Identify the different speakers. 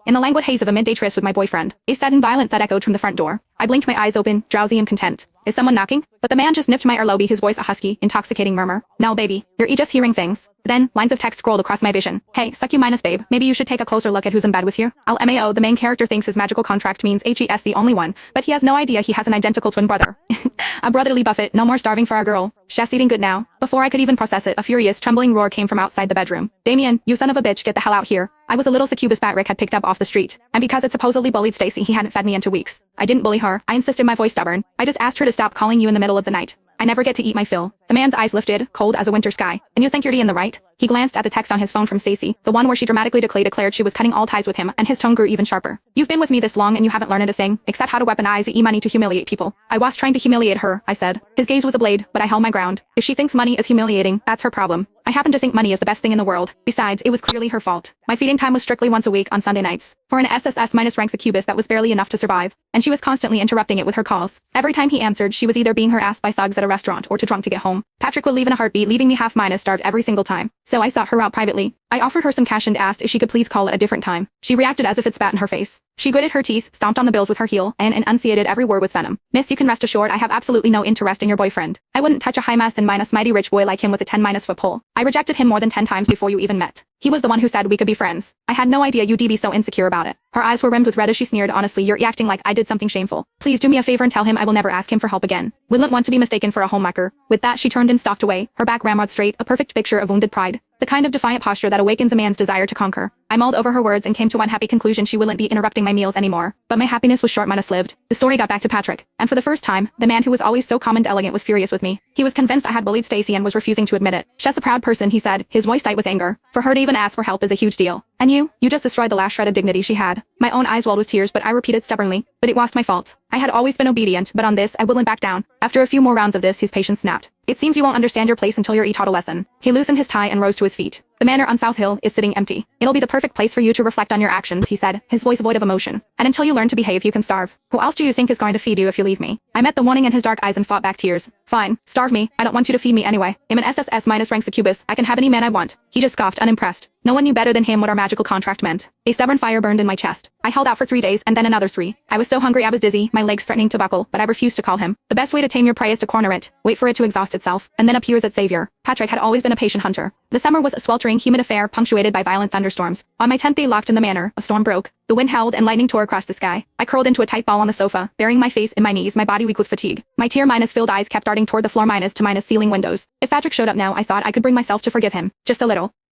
Speaker 1: in the languid haze of a midday tryst with my boyfriend, a sudden violent thud echoed from the front door. I blinked my eyes open, drowsy and content. Is someone knocking? But the man just nipped my earlobe, his voice a husky, intoxicating murmur. No baby, you're just hearing things. Then, lines of text scrolled across my vision. Hey, suck you minus babe, maybe you should take a closer look at who's in bed with you. LMAO, the main character thinks his magical contract means HES the only one, but he has no idea he has an identical twin brother. A brotherly buffet, no more starving for our girl. Chef's eating good now. Before I could even process it, a furious, trembling roar came from outside the bedroom. Damien, you son of a bitch, get the hell out here. I was a little succubus Rick had picked up off the street, and because it supposedly bullied Stacy, he hadn't fed me in 2 weeks. I didn't bully her, I insisted, my voice stubborn. I just asked her to stop calling you in the middle of the night. I never get to eat my fill. The man's eyes lifted, cold as a winter sky. And you think you're in the right? He glanced at the text on his phone from Stacy, the one where she dramatically declared she was cutting all ties with him, and his tone grew even sharper. You've been with me this long and you haven't learned a thing, except how to weaponize money to humiliate people. I was trying to humiliate her, I said. His gaze was a blade, but I held my ground. If she thinks money is humiliating, that's her problem. I happen to think money is the best thing in the world. Besides, it was clearly her fault. My feeding time was strictly once a week on Sunday nights. For an SSS-rank succubus, that was barely enough to survive, and she was constantly interrupting it with her calls. Every time he answered, she was either being harassed by thugs at a restaurant or too drunk to get home. Patrick would leave in a heartbeat, leaving me half-minus starved every single time. So I sought her out privately. I offered her some cash and asked if she could please call at a different time. She reacted as if it spat in her face. She gritted her teeth, stomped on the bills with her heel, and enunciated every word with venom. Miss, you can rest assured I have absolutely no interest in your boyfriend. I wouldn't touch a high-mass and mighty rich boy like him with a 10-foot pole. I rejected him more than 10 times before you even met. He was the one who said we could be friends. I had no idea you'd be so insecure about it. Her eyes were rimmed with red as she sneered, honestly, you're acting like I did something shameful. Please do me a favor and tell him I will never ask him for help again. Wouldn't want to be mistaken for a homewrecker. With that, she turned and stalked away, her back ramrod straight, a perfect picture of wounded pride. The kind of defiant posture that awakens a man's desire to conquer. I mulled over her words and came to one happy conclusion: she wouldn't be interrupting my meals anymore. But my happiness was short-lived. The story got back to Patrick, and for the first time, the man who was always so calm and elegant was furious with me. He was convinced I had bullied Stacy and was refusing to admit it. She's a proud person, he said, his voice tight with anger. For her to even ask for help is a huge deal. And you just destroyed the last shred of dignity she had. My own eyes welled with tears, but I repeated stubbornly, but it was my fault. I had always been obedient, but on this, I wouldn't back down. After a few more rounds of this, his patience snapped. It seems you won't understand your place until you're taught a lesson. He loosened his tie and rose to his feet. The manor on South Hill is sitting empty. It'll be the perfect place for you to reflect on your actions, he said, his voice void of emotion. And until you learn to behave, you can starve. Who else do you think is going to feed you if you leave me? I met the warning in his dark eyes and fought back tears. Fine, starve me. I don't want you to feed me anyway. I'm an SSS-rank succubus. I can have any man I want. He just scoffed, unimpressed. No one knew better than him what our magical contract meant. A stubborn fire burned in my chest. I held out for 3 days and then another 3. I was so hungry I was dizzy, my legs threatening to buckle, but I refused to call him. The best way to tame your prey is to corner it, wait for it to exhaust itself, and then appears its savior. Patrick had always been a patient hunter. The summer was a sweltering, humid affair punctuated by violent thunderstorms. On my 10th day locked in the manor, a storm broke. The wind howled and lightning tore across the sky. I curled into a tight ball on the sofa, burying my face in my knees, my body weak with fatigue. My tear-filled eyes kept darting toward the floor to ceiling windows. If Patrick showed up now, I thought I could bring myself to forgive him. Just a little.